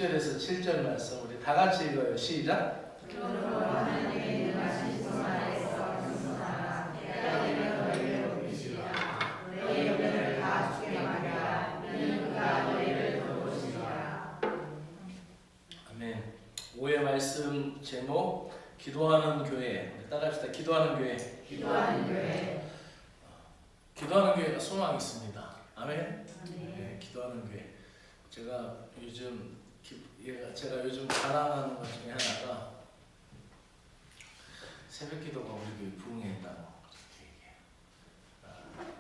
6절에서 7절 말씀 우리 다 같이 읽어요. 시작. 아멘. 5의 말씀 제목 기도하는 교회. 따라합시다. 기도하는 교회. 기도하는 교회. 기도하는 교회가 소망이 있습니다. 아멘. 네, 기도하는 교회. 제가 요즘 자랑하는 것 중에 하나가 새벽 기도가 우리 교회 부흥했다고 얘기해요.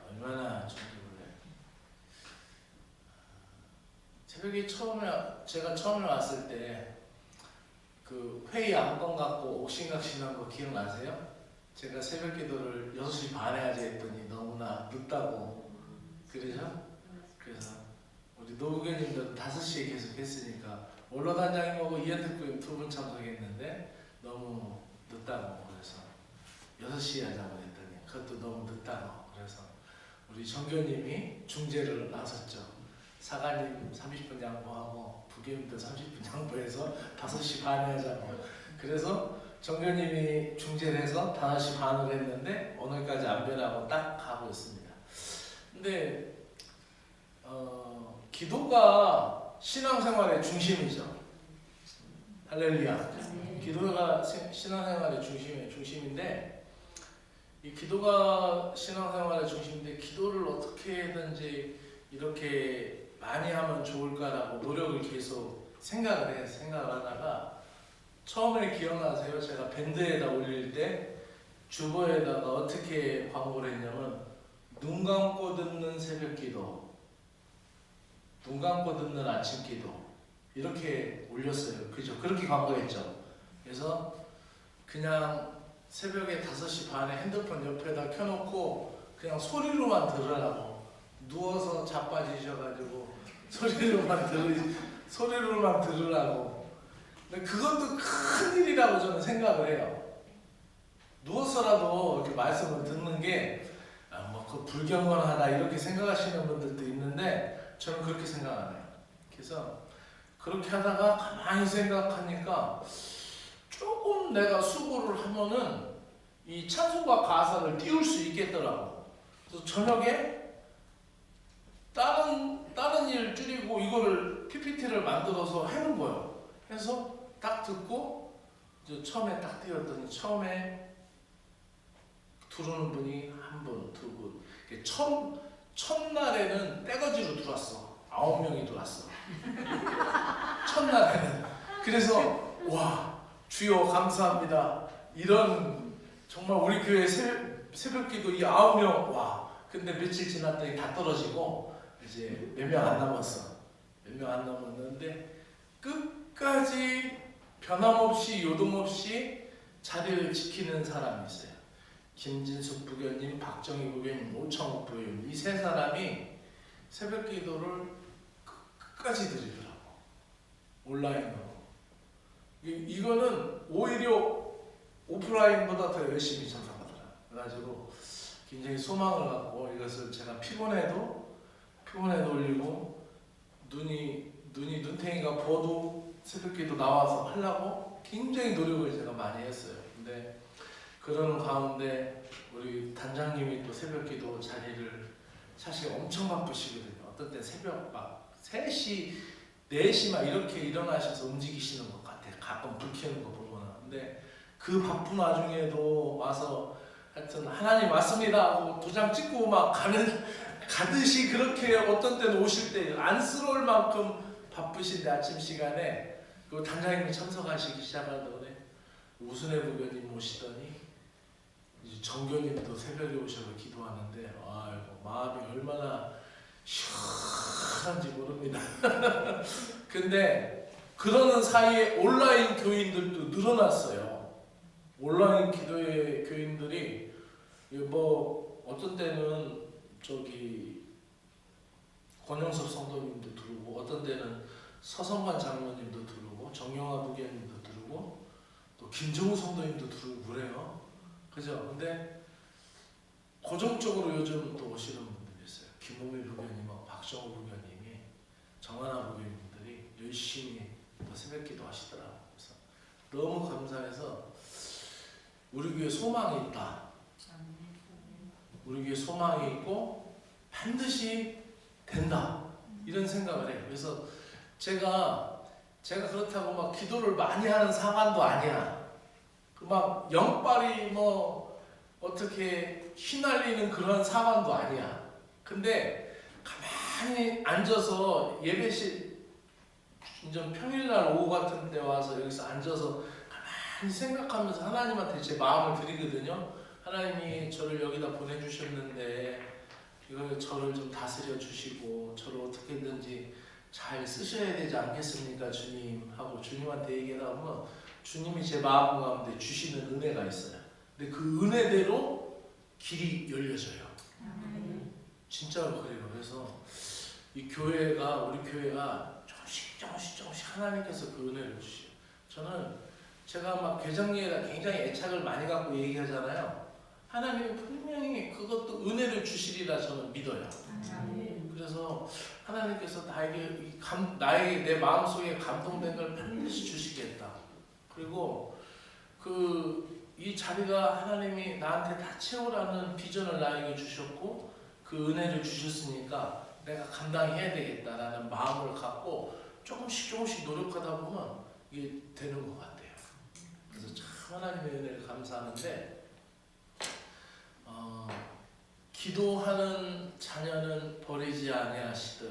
얼마나 존경을 해요. 새벽에 제가 처음에 왔을 때 그 회의 안건 갖고 옥신각신한 거 기억나세요? 제가 새벽 기도를 6시 반에 하자 했더니 너무나 늦다고 그러죠? 그래서 우리 노부교님도 5시에 계속 했으니까 원로 단장님하고 이현택 두 분 참석했는데 너무 늦다고 그래서 6시에 하자고 했더니 그것도 너무 늦다고 그래서 우리 정교님이 중재를 나섰죠. 사관님 30분 양보하고 부교님도 30분 양보해서 5시 반에 하자고. 그래서 정교님이 중재를 해서 5시 반을 했는데 오늘까지 안 변하고 딱 가고 있습니다. 근데 기도가 신앙생활의 중심이죠. 할렐루야. 기도가 신앙생활의 중심인데 이 기도가 신앙생활의 중심인데 기도를 어떻게든지 이렇게 많이 하면 좋을까라고 노력을 계속 생각을 하다가 처음에 기억나세요? 제가 밴드에다 올릴 때 주보에다가 어떻게 광고를 했냐면 눈 감고 듣는 새벽 기도, 눈 감고 듣는 아침 기도 이렇게 올렸어요. 그죠? 그렇게 광고했죠. 그래서 그냥 새벽에 5시 반에 핸드폰 옆에다 켜놓고 그냥 소리로만 들으라고 누워서 자빠지셔가지고 소리로만 들으라고. 근데 그것도 큰 일이라고 저는 생각을 해요. 누워서라도 이렇게 말씀을 듣는 게 그 불경건하다 이렇게 생각하시는 분들도 있는데 저는 그렇게 생각 안 해요. 그래서 그렇게 하다가 가만히 생각하니까 조금 내가 수고를 하면은 이 찬송과 가사를 띄울 수 있겠더라고. 그래서 저녁에 다른 일 줄이고 이거를 PPT를 만들어서 해놓은 거예요. 그래서 딱 듣고 처음에 딱 띄웠더니 처음에 들어오는 분이 한 분, 두 분. 첫날에는 떼거지로 들어왔어. 9명이 들어왔어. 첫날에는. 그래서 와 주여 감사합니다. 이런 정말 우리 교회 새벽기도 이 9명 와. 근데 며칠 지났더니 다 떨어지고 이제 몇 명 안 남았어. 몇 명 안 남았는데 끝까지 변함없이 요동없이 자리를 지키는 사람이 있어요. 김진숙 부교님, 박정희 부교님, 오창욱 부교님 이 세 사람이 새벽 기도를 끝까지 드리더라고. 온라인으로. 이거는 오히려 오프라인보다 더 열심히 참석하더라. 그래가지고 굉장히 소망을 갖고 이것을 제가 피곤해도 올리고 눈탱이가 부어도 새벽 기도 나와서 하려고 굉장히 노력을 제가 많이 했어요. 근데 그러는 가운데 우리 단장님이 또 새벽 기도 자리를 사실 엄청 바쁘시거든요. 어떤 때 새벽 막 3시, 4시 막 이렇게 일어나셔서 움직이시는 것 같아요. 가끔 불 켜는 거 보면. 근데 그 바쁜 와중에도 와서 하여튼 하나님 왔습니다 하고 도장 찍고 막 가듯이 그렇게 어떤 때는 오실 때 안쓰러울 만큼 바쁘신데 아침 시간에 그 단장님이 참석하시기 시작하더니 우순회 부교님 오시더니 이제 정교님도 새벽에 오셔서 기도하는데 아이고 마음이 얼마나 시원한지 모릅니다. 근데 그러는 사이에 온라인 교인들도 늘어났어요. 온라인 기도회 교인들이 뭐 어떤 때는 권영섭 성도님도 들어오고 어떤 때는 서성관 장로님도 들어오고 정영화 부교님도 들어오고 또 김정우 성도님도 들어오고 그래요. 그죠? 근데 고정적으로 요즘 또 오시는 분들이 있어요. 김홍일 부교님하고 박정우 부교님이 정하나 부교님들이 열심히 너무 감사해서 우리 교회 소망이 있다. 우리 교회 소망이 있고 반드시 된다. 이런 생각을 해요. 그래서 제가 그렇다고 막 기도를 많이 하는 사관도 아니야. 막 영빨이 뭐 어떻게 휘날리는 그런 사관도 아니야. 근데 가만히 앉아서 예배실 이제 평일날 오후 같은 데 와서 여기서 앉아서 가만히 생각하면서 하나님한테 제 마음을 드리거든요. 하나님이 저를 여기다 보내주셨는데 이걸 저를 좀 다스려 주시고 저를 어떻게든지 잘 쓰셔야 되지 않겠습니까 주님 하고 주님한테 얘기를 하면 주님이 제 마음 가운데 주시는 은혜가 있어요. 근데 그 은혜대로 길이 열려져요. 진짜로 그래요. 그래서 이 교회가 우리 교회가 조금씩 하나님께서 그 은혜를 주시요. 저는 제가 막 개정리에다 굉장히 애착을 많이 갖고 얘기하잖아요. 하나님이 분명히 그것도 은혜를 주시리라 저는 믿어요. 그래서 하나님께서 나에게 내 마음속에 감동된 걸 반드시 주시겠다. 그리고 이 자리가 하나님이 나한테 다 채우라는 비전을 나에게 주셨고 그 은혜를 주셨으니까 내가 감당해야 되겠다라는 마음을 갖고 조금씩 노력하다 보면 이게 되는 것 같아요. 그래서 참 하나님의 은혜를 감사하는데 기도하는 자녀는 버리지 아니하시듯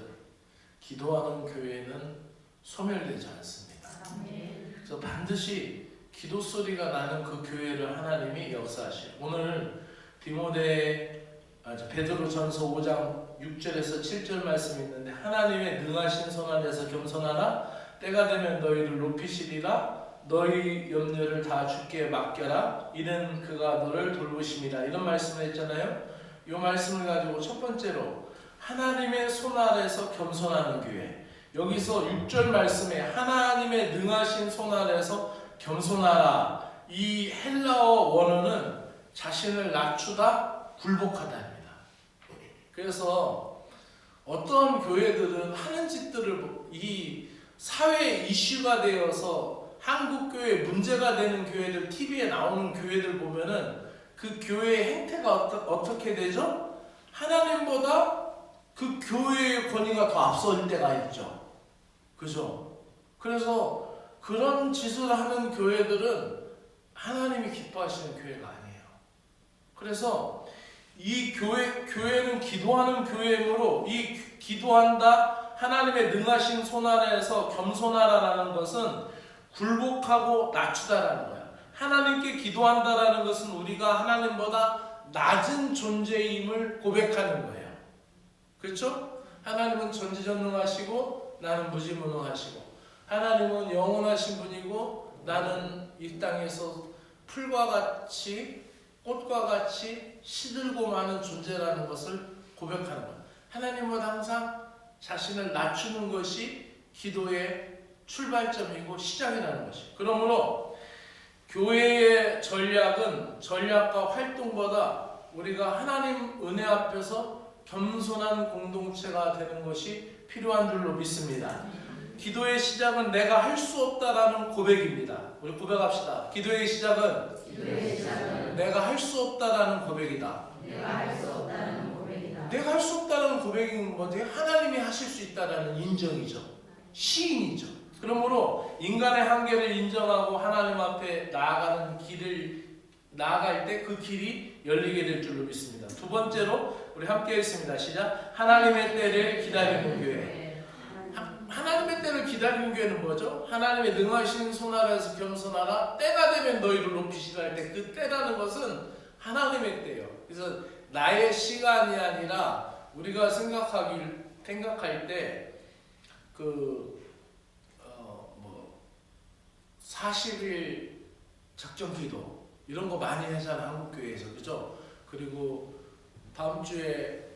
기도하는 교회는 소멸되지 않습니다. 그래서 반드시 기도 소리가 나는 그 교회를 하나님이 역사하시요. 오늘 베드로전서 5장 6절에서 7절 말씀이 있는데 하나님의 능하신 손 안에서 겸손하라. 때가 되면 너희를 높이시리라. 너희 염려를 다 주께 맡겨라. 이는 그가 너를 돌보심이라. 이런 말씀을 했잖아요. 이 말씀을 가지고 첫 번째로 하나님의 손 아래서 겸손하는 교회. 여기서 6절 말씀에 하나님의 능하신 손 아래서 겸손하라. 이 헬라어 원어는 자신을 낮추다, 굴복하다입니다. 그래서 어떤 교회들은 하는 짓들을 이 사회 이슈가 되어서 한국 교회 문제가 되는 교회들, TV에 나오는 교회들 보면은 그 교회의 행태가 어떻게 되죠? 하나님보다 그 교회의 권위가 더 앞설 때가 있죠. 그죠? 그래서 그런 짓을 하는 교회들은 하나님이 기뻐하시는 교회가 아니에요. 그래서 이 교회는 기도하는 교회이므로 이 기도한다, 하나님의 능하신 손 아래에서 겸손하라라는 것은 굴복하고 낮추다라는 거야. 하나님께 기도한다라는 것은 우리가 하나님보다 낮은 존재임을 고백하는 거예요. 그렇죠? 하나님은 전지전능하시고 나는 무지무능하시고 하나님은 영원하신 분이고 나는 이 땅에서 풀과 같이 꽃과 같이 시들고 마는 존재라는 것을 고백하는 거예요. 하나님은 항상 자신을 낮추는 것이 기도의 출발점이고 시작이라는 것이. 그러므로 교회의 전략과 활동보다 우리가 하나님 은혜 앞에서 겸손한 공동체가 되는 것이 필요한 줄로 믿습니다. 기도의 시작은 내가 할 수 없다라는 고백입니다. 우리 고백합시다. 기도의 시작은 내가 할 수 없다라는 고백이다. 내가 할 수 없다는 고백이다. 내가 할 수 없다는 고백인 건데 하나님이 하실 수 있다라는 인정이죠. 시인이죠. 그러므로 인간의 한계를 인정하고 하나님 앞에 나아가는 길을 나아갈 때 그 길이 열리게 될 줄로 믿습니다. 두 번째로 우리 함께 했습니다. 시작. 하나님의 때를 기다리는 교회. 하나님의 때를 기다리는 교회는 뭐죠? 하나님의 능하신 손 아래에서 겸손하라. 때가 되면 너희를 높이시라 할 때 그 때라는 것은 하나님의 때예요. 그래서 나의 시간이 아니라 우리가 생각할 때 40일 작전 기도 이런 거 많이 하잖아 한국 교회에서. 그죠? 그리고 다음 주에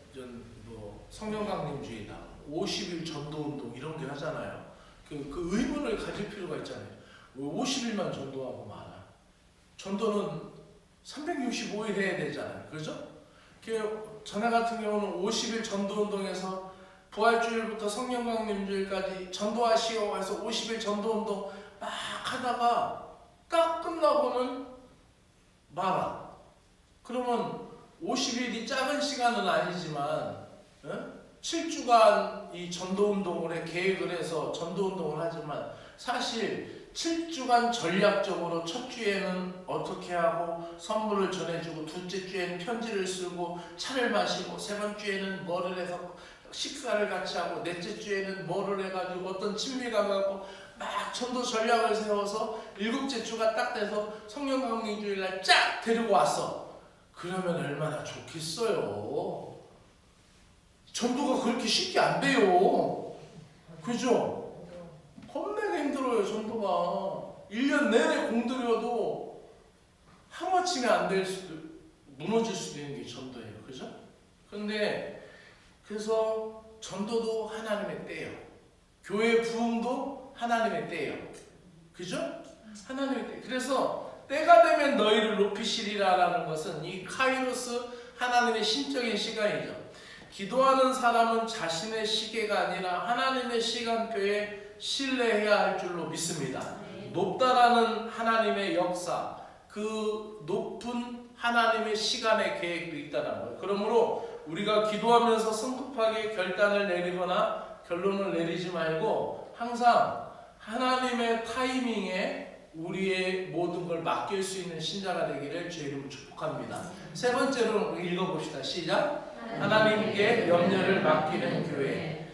성령 강림 주의다 50일 전도 운동 이런 게 하잖아요. 그 의문을 가질 필요가 있잖아요. 왜 50일만 전도하고 말아? 전도는 365일 해야 되잖아요. 그죠? 전에 같은 경우는 50일 전도 운동에서 부활주일부터 성령 강림 주일까지 전도하시오 해서 50일 전도 운동 막 하다가 딱 끝나고는 마라. 그러면 50일이 작은 시간은 아니지만 7주간 이 전도운동을 계획을 해서 전도운동을 하지만 사실 7주간 전략적으로 첫 주에는 어떻게 하고 선물을 전해주고 둘째 주에는 편지를 쓰고 차를 마시고 세 번째 주에는 뭐를 해서 식사를 같이 하고 넷째 주에는 뭐를 해가지고 어떤 친밀감 갖고 막 전도 전략을 세워서 일곱째 주가 딱 돼서 성령 강림 주일날 쫙 데리고 왔어. 그러면 얼마나 좋겠어요. 전도가 그렇게 쉽게 안 돼요. 그죠? 겁나게 힘들어요. 전도가 1년 내내 공들여도 하루아침에 안 될 수도, 무너질 수도 있는 게 전도예요. 그죠? 근데 그래서 전도도 하나님의 때예요. 교회 부흥도 하나님의 때예요. 그죠? 하나님의 때. 그래서 때가 되면 너희를 높이시리라라는 것은 이 카이로스 하나님의 신적인 시간이죠. 기도하는 사람은 자신의 시계가 아니라 하나님의 시간표에 신뢰해야 할 줄로 믿습니다. 높다라는 하나님의 역사, 그 높은 하나님의 시간의 계획도 있다는 거예요. 그러므로 우리가 기도하면서 성급하게 결단을 내리거나 결론을 내리지 말고 항상 하나님의 타이밍에 우리의 모든 걸 맡길 수 있는 신자가 되기를 주의 이름으로 축복합니다. 세 번째로 읽어봅시다. 시작. 하나님께 염려를 맡기는 교회.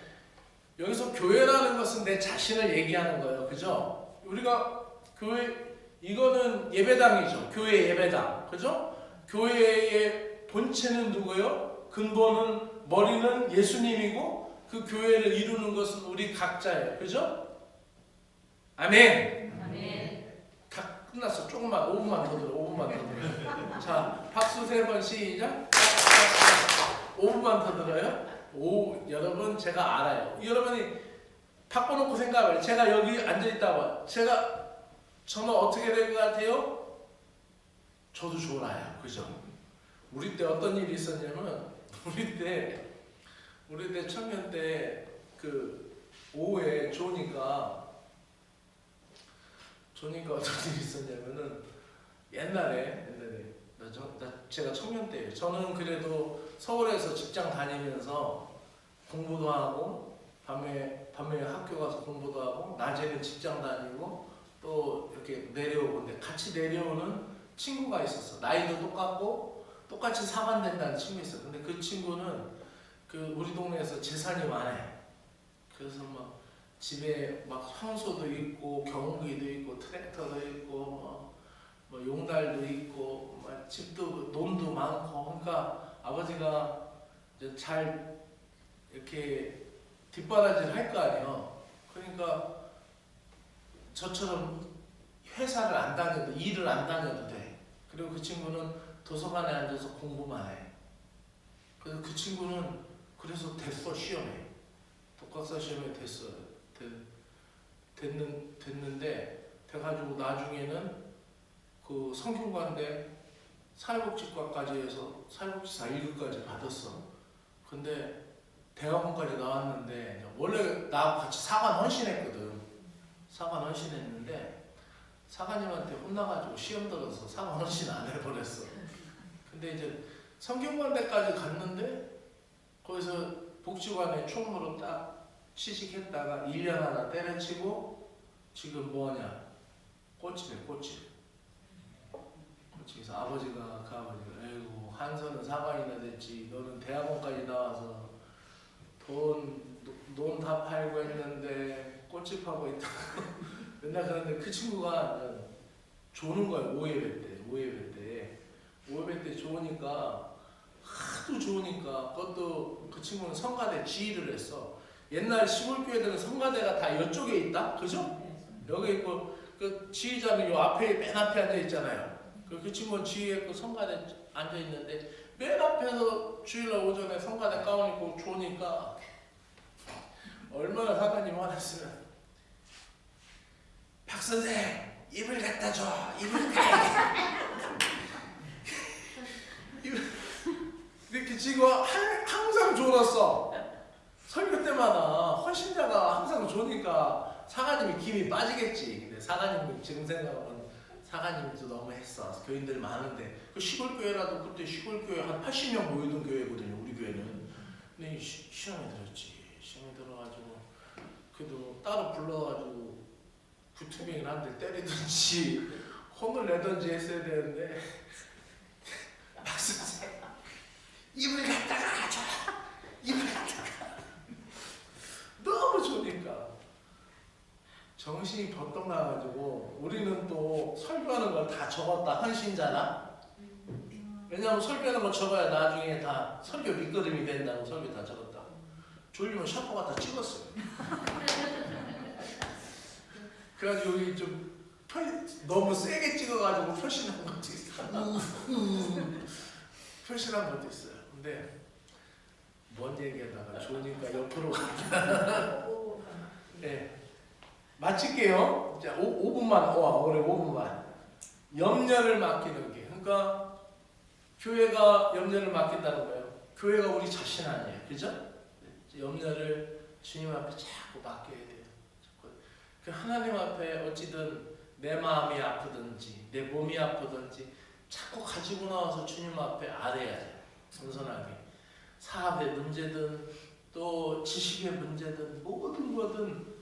여기서 교회라는 것은 내 자신을 얘기하는 거예요. 그죠? 우리가 교회, 이거는 예배당이죠. 교회 예배당. 그죠? 교회의 본체는 누구예요? 근본은, 머리는 예수님이고 그 교회를 이루는 것은 우리 각자예요. 그죠? 아멘. 아멘. 다 끝났어. 조금만, 5분만 더 들어. 5분만 더 들어. 자, 박수 3번 시작. 5분만 더 들어요. 여러분 제가 알아요. 여러분이 바꿔놓고 생각을, 제가 여기 앉아있다고 저는 어떻게 될 것 같아요? 저도 졸아요. 그죠? 우리 때 어떤 일이 있었냐면 우리 때 청년 때 그 오후에 조니까 어떤 일이 있었냐면은 옛날에 제가 청년 때예요. 저는 그래도 서울에서 직장 다니면서 공부도 하고 밤에 학교 가서 공부도 하고 낮에는 직장 다니고 또 이렇게 내려오고, 근데 같이 내려오는 친구가 있었어. 나이도 똑같고 똑같이 사관된다는 친구 있어. 근데 그 친구는 그 우리 동네에서 재산이 많아요. 그래서 막 집에 막 황소도 있고 경운기도 있고 트랙터도 있고 뭐 용달도 있고 막 집도 논도 많고, 그러니까 아버지가 이제 잘 이렇게 뒷바라지를 할 거 아니에요. 그러니까 저처럼 회사를 안 다녀도, 일을 안 다녀도 돼. 그리고 그 친구는 도서관에 앉아서 공부만 해. 그래서 그 친구는 그래서 됐어. 시험에 독학사 시험에 됐어요. 됐는데 돼가지고 나중에는 그 성균관대 사회복지과까지 해서 사회복지사 1급까지 받았어. 근데 대학원까지 나왔는데 원래 나하고 같이 사관 헌신했거든. 사관 헌신했는데 사관님한테 혼나가지고 시험 들어서 사관 헌신 안 해버렸어. 근데 이제 성균관대까지 갔는데 거기서 복지관에 총무로 딱 취직했다가 1년 하나 때려치고 지금 뭐하냐? 꽃집이야, 꽃집. 그래서 그 아버지가 에이구, 한서는 사관이나 됐지, 너는 대학원까지 나와서 돈 다 팔고 했는데 꽃집 하고 있다고 맨날 그러는데, 그 친구가 조는 거야. 5예배 때 좋으니까, 하도 좋으니까. 그것도 그 친구는 성가대 지휘를 했어. 옛날 시골교회들은 성가대가 다 이쪽에 있다? 그죠? 여기 있고 그 지휘자는 요 앞에, 맨 앞에 앉아 있잖아요. 그 친구는 지휘했고 성가대 앉아 있는데 맨 앞에서 주일날 오전에 성가대 가운 입고 좋으니까 얼마나 사관님 화났으면, 박선생 입을 갖다 줘. 입을 가야게. 근데 그 친구가 항상 졸았어. 설교 때마다 헌신자가 항상 좋으니까 사관님이 김이 빠지겠지. 근데 사관님은 지금 생각하면 사관님도 너무 했어. 교인들 많은데 그 시골 교회라도 그때 시골 교회 한 80명 모이던 교회거든요. 우리 교회는. 근데 시험에 들었지. 시험에 들어가지고 그래도 따로 불러가지고 구투명을 한대 때리든지 혼을 내든지 했어야 되는데 박수 입을 갖다가 줘. 입을 갖다가 너무 좋으니까 정신이 벌떡 나가지고 우리는 또 설교하는 걸 다 적었다 헌신자나. 왜냐하면 설교하는 걸 적어야 나중에 다 설교 밑거름이 된다고 설교 다 적었다. 졸리면 샤퍼가 다 찍었어요. 그래가지고 여기 좀 너무 세게 찍어가지고 표시한 것도 있어요. 표시한 것도 있어요. 근데 뭔 얘기하다가 좋으니까 옆으로 간다. 네. 마칠게요. 자, 5분만, 올해 5분만. 염려를 맡기는 게. 그러니까, 교회가 염려를 맡긴다는 거예요. 교회가 우리 자신 아니에요. 그죠? 염려를 주님 앞에 자꾸 맡겨야 돼요. 그 하나님 앞에 어찌든 내 마음이 아프든지, 내 몸이 아프든지, 자꾸 가지고 나와서 주님 앞에 아뢰야 돼요. 겸손하게. 사업의 문제든, 또 지식의 문제든, 모든 거든,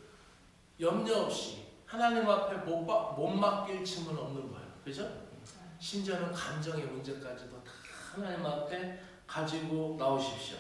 염려 없이 하나님 앞에 못 맡길 짐은 없는 거예요. 그죠? 심지어는 감정의 문제까지도 다 하나님 앞에 가지고 나오십시오.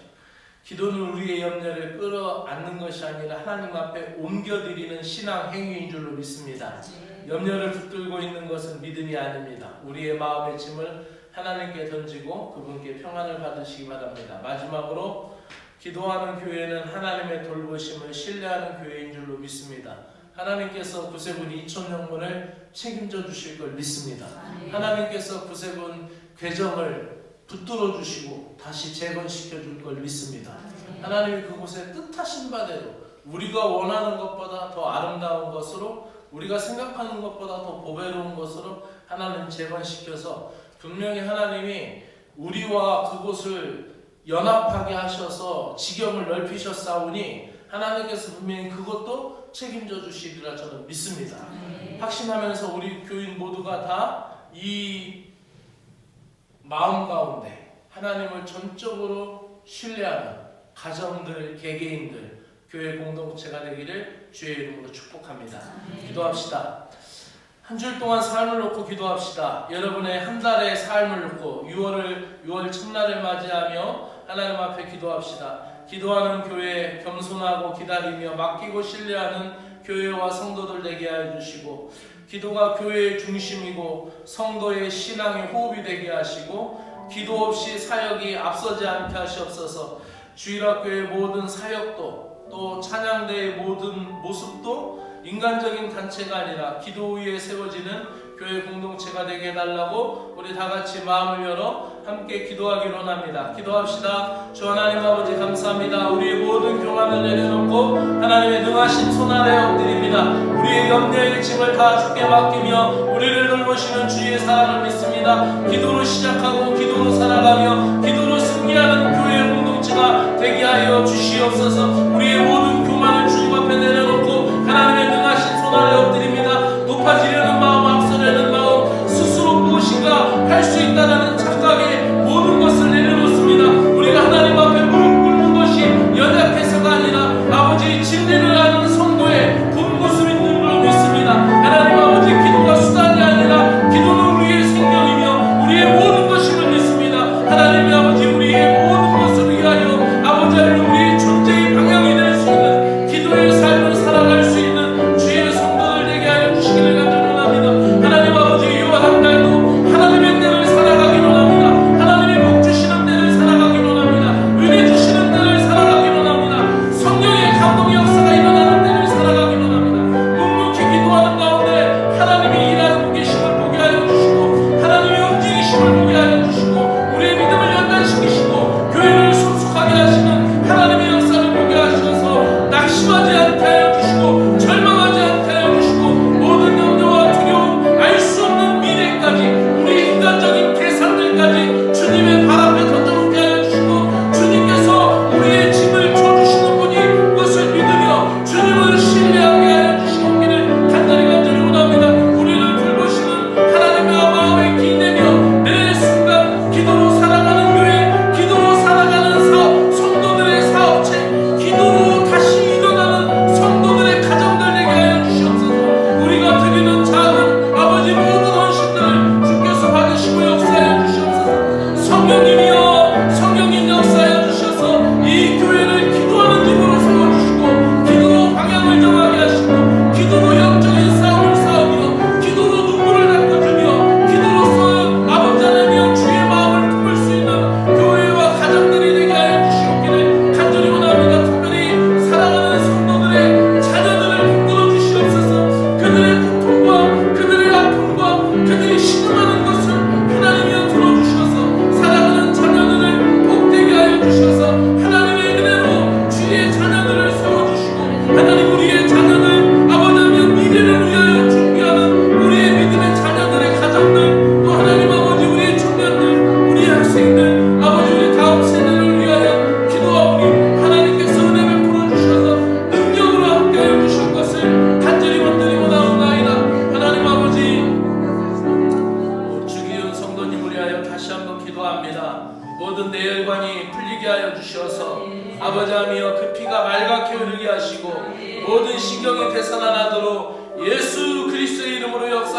기도는 우리의 염려를 끌어안는 것이 아니라 하나님 앞에 옮겨드리는 신앙 행위인 줄로 믿습니다. 염려를 붙들고 있는 것은 믿음이 아닙니다. 우리의 마음의 짐을 하나님께 던지고 그분께 평안을 받으시기 바랍니다. 마지막으로 기도하는 교회는 하나님의 돌보심을 신뢰하는 교회인 줄로 믿습니다. 하나님께서 구세군 2,000명분을 책임져 주실 걸 믿습니다. 하나님께서 구세군 괴정을 붙들어 주시고 다시 재건시켜 줄 걸 믿습니다. 하나님이 그곳에 뜻하신 바대로 우리가 원하는 것보다 더 아름다운 것으로, 우리가 생각하는 것보다 더 보배로운 것으로 하나님 재건시켜서 분명히 하나님이 우리와 그곳을 연합하게 하셔서 지경을 넓히셨사오니 하나님께서 분명히 그것도 책임져 주시리라 저는 믿습니다. 확신하면서 우리 교인 모두가 다 이 마음 가운데 하나님을 전적으로 신뢰하는 가정들, 개개인들, 교회 공동체가 되기를 주의 이름으로 축복합니다. 기도합시다. 한 줄 동안 삶을 놓고 기도합시다. 여러분의 한 달의 삶을 놓고 6월 첫날을 맞이하며 하나님 앞에 기도합시다. 기도하는 교회, 겸손하고 기다리며 맡기고 신뢰하는 교회와 성도들 되게 하여 주시고, 기도가 교회의 중심이고 성도의 신앙의 호흡이 되게 하시고, 기도 없이 사역이 앞서지 않게 하시옵소서. 주일학교의 모든 사역도, 또 찬양대의 모든 모습도 인간적인 단체가 아니라 기도 위에 세워지는 교회 공동체가 되게 해달라고 우리 다같이 마음을 열어 함께 기도하기로 합니다. 기도합시다. 주 하나님 아버지 감사합니다. 우리의 모든 교만을 내려놓고 하나님의 능하신 손 아래 엎드립니다. 우리의 염려의 짐을 다 주께 맡기며 우리를 돌보시는 주의 사랑을 믿습니다. 기도로 시작하고 기도로 살아가며 기도로 승리하는 교회 공동체가 되게 하여 주시옵소서. 우리의 모든 교만을 주님 앞에 내려놓고 하나님의 능하신 손 아래 엎드립니다. 높아지려는 마음, 앞서려는 마음, 스스로 무엇인가 할 수 있다는 착각에 모든 것을 내려놓습니다. 우리가 하나님 앞에 무릎 꿇는 것이 연약해서가 아니라 아버지 진리를 아는 성도의 본 모습인 줄로 믿습니다. 하나님 아버지, 기도가 수단이 아니라 기도는 우리의 생명이며 우리의 모든 것임을 믿습니다. 하나님 아버지, 우리의 모든 것을 위하여 아버지 하나님 우리의 존재의 방향이 될 수 있는 기도의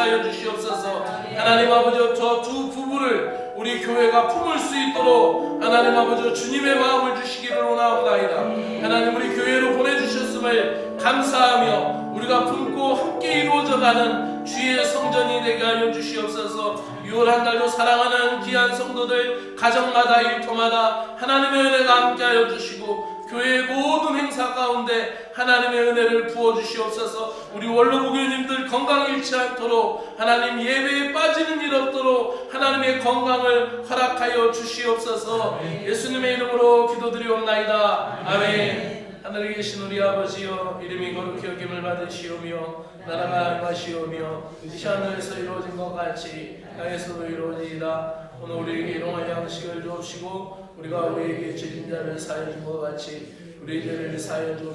하여 주시옵소서. 하나님 아버지 저 두 부부를 우리 교회가 품을 수 있도록 하나님 아버지 주님의 마음을 주시기를 원하옵나이다. 하나님 우리 교회로 보내주셨음을 감사하며 우리가 품고 함께 이루어져가는 주의 성전이 되게 하여 주시옵소서. 6월 한 달도 사랑하는 귀한 성도들 가정마다 일터마다 하나님의 은혜가 함께하여 주시고 교회의 모든 행사 가운데 하나님의 은혜를 부어주시옵소서. 우리 원로부교님들 건강 잃지 않도록 하나님 예배에 빠지는 일 없도록 하나님의 건강을 허락하여 주시옵소서. 예수님의 이름으로 기도드리옵나이다. 아멘. 하늘에 계신 우리 아버지여, 이름이 거룩히 여김을 받으시오며 나라가 임하시오며 뜻이 하늘에서 이루어진 것 같이 땅에서도 이루어지이다. 오늘 우리에게 일용할 양식을 주옵시고 우리가 우리에게 죄진 자를 사하여 준 것 같이 우리 죄를 사하여 주옵시고